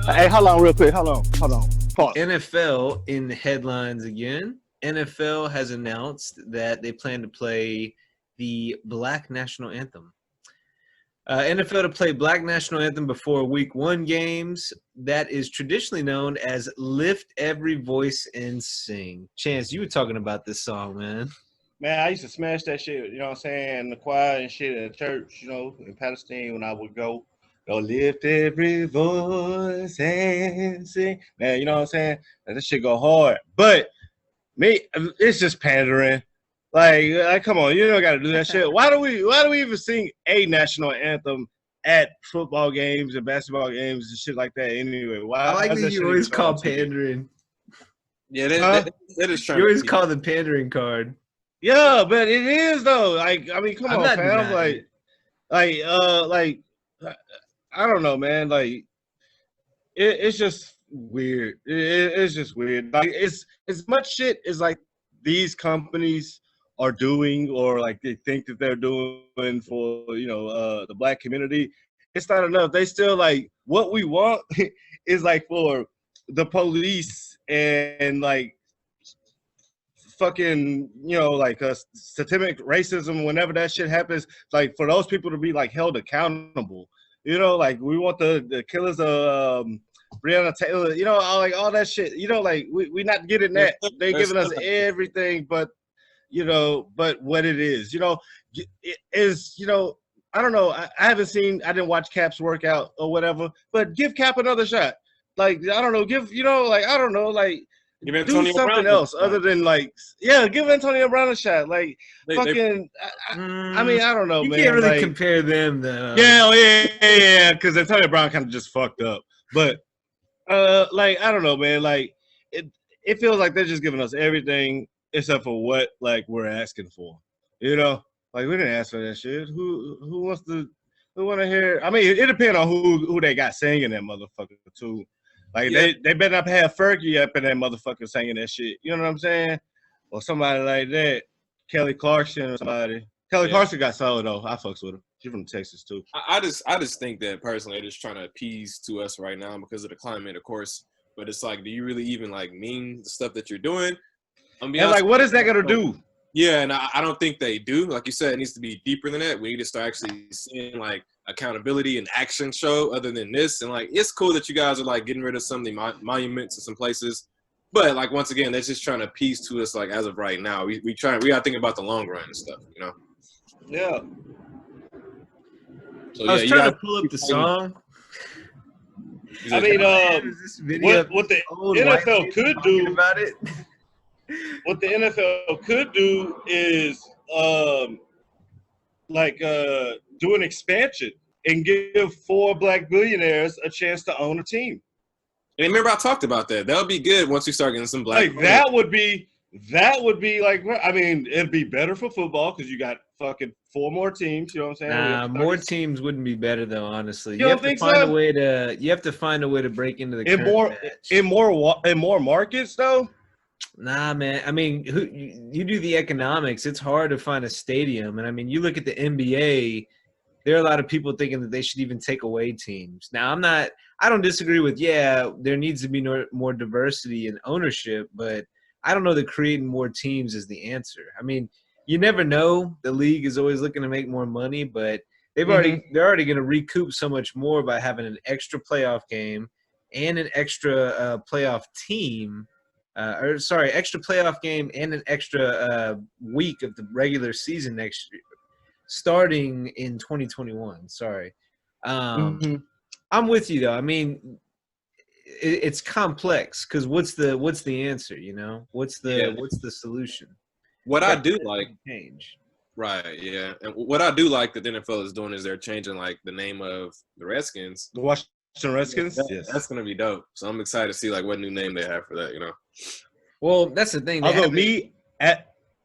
Hey, hold on real quick. Hold on. Pause. NFL in the headlines again. NFL has announced that they plan to play the Black National Anthem. NFL to play Black National Anthem before Week 1 games. That is traditionally known as Lift Every Voice and Sing. Chance, you were talking about this song, man. Man, I used to smash that shit, you know what I'm saying, the choir and shit at church, you know, in Palestine when I would go lift every voice and sing. Man, you know what I'm saying? That shit go hard. But me, it's just pandering. Like come on, you don't gotta do that shit. Why do we even sing a national anthem at football games and basketball games and shit like that anyway? Why I like that you always call pandering. Yeah, that is trying. You always call the pandering card. Yeah, but it is though. Like, I mean, come on, fam. Like, I don't know, man. Like, it's just weird. It's just weird. Like, it's as much shit as like these companies are doing, or like they think that they're doing for the black community. It's not enough. They still like what we want is like for the police and like fucking like systemic racism whenever that shit happens, like for those people to be like held accountable, like we want the killers of Breonna Taylor, all that shit, like we not getting that. They giving us everything but what it is, it is, I don't know, I didn't watch Cap's workout or whatever, but give Cap another shot. Like, I don't know, do something else other than give Antonio Brown a shot. Like I mean, I don't know, you man. You can't really compare them though. Yeah, because Antonio Brown kind of just fucked up. But I don't know, man. Like it feels like they're just giving us everything except for what like we're asking for. Like we didn't ask for that shit. Who want to hear? I mean, it depends on who they got singing that motherfucker too. Like they better not have Fergie up in that motherfucker singing that shit. You know what I'm saying? Or somebody like that. Kelly Clarkson or somebody. Kelly Clarkson got solid though. I fucks with her. She's from Texas too. I just think that personally they're just trying to appease to us right now because of the climate, of course. But it's like, do you really even like mean the stuff that you're doing? And like, what is that gonna do? Yeah, and I don't think they do. Like you said, it needs to be deeper than that. We need to start actually seeing like accountability and action show other than this. And like, it's cool that you guys are like getting rid of some of the monuments in some places, but like once again, they're just trying to piece to us like as of right now. We gotta think about the long run and stuff, Yeah. So I was trying to pull up the song. I mean, what the NFL could do about it. What the NFL could do is do an expansion and give 4 black billionaires a chance to own a team. And remember, I talked about that. That would be good once we start getting some black. Like that would be like, I mean, it'd be better for football because you got fucking 4 more teams. You know what I'm saying? Nah, more teams wouldn't be better though. Honestly, you have to find a way to. You have to find a way to break into the in more markets though. Nah, man. I mean, you do the economics. It's hard to find a stadium. And, I mean, you look at the NBA, there are a lot of people thinking that they should even take away teams. Now, I don't disagree with, there needs to be more diversity in ownership, but I don't know that creating more teams is the answer. I mean, you never know. The league is always looking to make more money, but they're already going to recoup so much more by having an extra playoff game and an extra playoff team. Extra playoff game and an extra week of the regular season next year, starting in 2021. I'm with you though. I mean, it's complex because what's the answer? What's the solution? What I do like change. Right, yeah, and what I do like that the NFL is doing is they're changing like the name of the Redskins. The Washington Redskins. Yes, that's gonna be dope. So I'm excited to see like what new name they have for that. Well, that's the thing. Although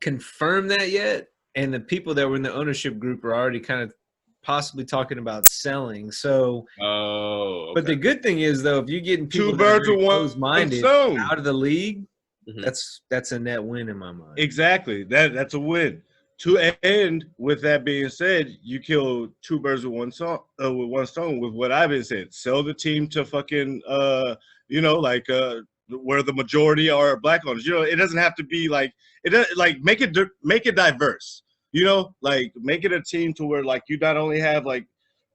confirm that yet, and the people that were in the ownership group are already kind of possibly talking about selling. So, okay. But the good thing is though, if you're getting people 2 birds with close-minded stone out of the league, that's a net win in my mind. Exactly. That's a win. to end with that being said, you kill two birds with one stone with what I've been saying. Sell the team to fucking where the majority are black owners. It doesn't have to be like it does, like make it diverse. Like make it a team to where like you not only have like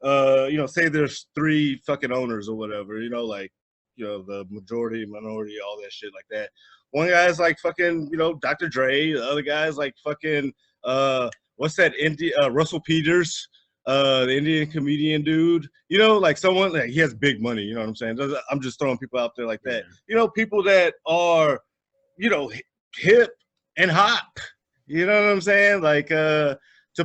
say there's 3 fucking owners or whatever, the majority, minority, all that shit like that. One guy's like fucking, Dr. Dre. The other guy's like fucking, what's that? Russell Peters, the Indian comedian dude. Like someone like he has big money. You know what I'm saying? I'm just throwing people out there like that. People that are, hip and hot. You know what I'm saying? Like to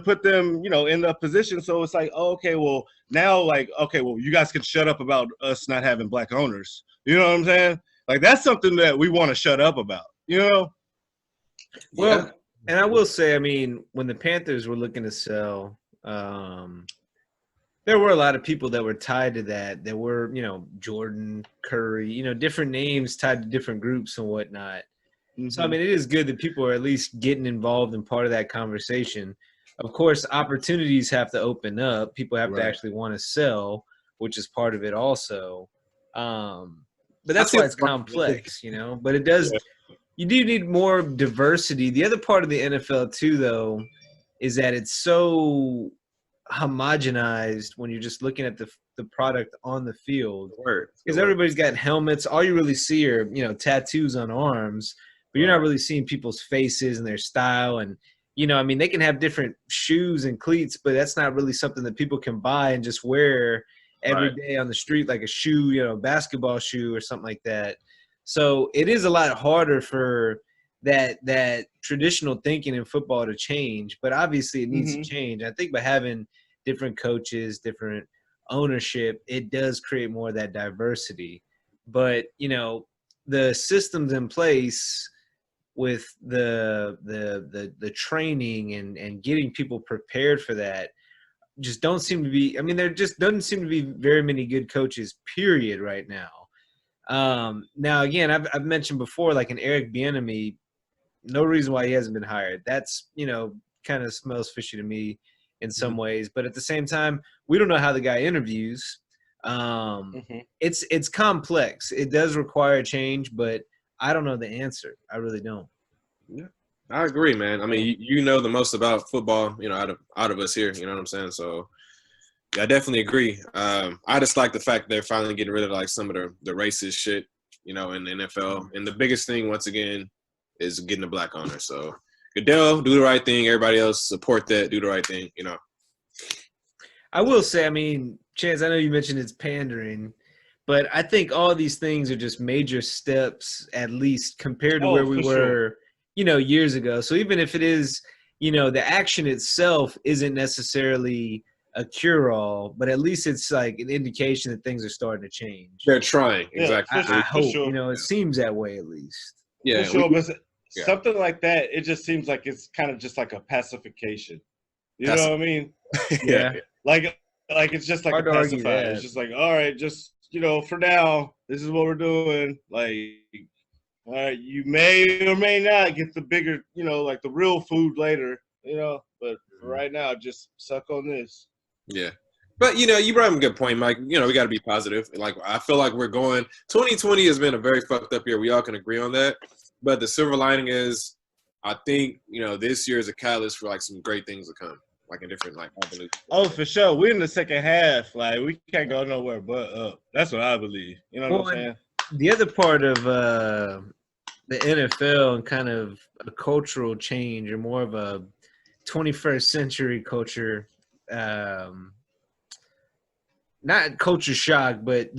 put them, in the position. So it's like, oh, okay, well now, like, okay, well you guys can shut up about us not having black owners. You know what I'm saying? Like that's something that we want to shut up about, Well, and I will say, I mean, when the Panthers were looking to sell, there were a lot of people that were tied to that. There were, Jordan, Curry, different names tied to different groups and whatnot. Mm-hmm. So, I mean, it is good that people are at least getting involved in part of that conversation. Of course, opportunities have to open up. People have to actually want to sell, which is part of it also. But that's why it's complex, But it does you do need more diversity. The other part of the NFL too, though, is that it's so homogenized when you're just looking at the product on the field. Because everybody's got helmets. All you really see are, tattoos on arms, but you're not really seeing people's faces and their style. And, they can have different shoes and cleats, but that's not really something that people can buy and just wear every day on the street, like a shoe, basketball shoe or something like that. So it is a lot harder for that traditional thinking in football to change, but obviously it needs to change. I think by having different coaches, different ownership, it does create more of that diversity. But, the systems in place with the training and getting people prepared for that just don't seem to be – I mean, there just doesn't seem to be very many good coaches, period, right now. Now, again, I've mentioned before, like an Eric Bieniemy, no reason why he hasn't been hired. That's, kind of smells fishy to me in some ways. But at the same time, we don't know how the guy interviews. It's complex. It does require change, but I don't know the answer. I really don't. Yeah, I agree, man. I mean, you know the most about football, out of us here. You know what I'm saying? So, yeah, I definitely agree. I just like the fact they're finally getting rid of like some of the racist shit, in the NFL. And the biggest thing, once again, is getting a black owner. So, Goodell, do the right thing. Everybody else support that. Do the right thing. I will say, I mean, Chance, I know you mentioned it's pandering, but I think all these things are just major steps, at least compared to where we were, years ago. So even if it is, the action itself isn't necessarily a cure-all, but at least it's like an indication that things are starting to change. They're trying, exactly. I hope, it seems that way at least. Yeah, for sure, but something like that, it just seems like it's kind of just like a pacification. You know what I mean? Yeah. Like it's just like hard a pacifier. It's just like, all right, just for now, this is what we're doing. Like, all right, you may or may not get the bigger, like the real food later, but for right now, just suck on this. Yeah. But, you brought up a good point, Mike. We got to be positive. Like, I feel like 2020 has been a very fucked up year. We all can agree on that. But the silver lining is, I think, this year is a catalyst for, like, some great things to come. Like, in different, like, avenues. Oh, for sure. We're in the second half. Like, we can't go nowhere but up. That's what I believe. You know what I'm saying? The other part of the NFL and kind of a cultural change or more of a 21st century culture, not culture shock, but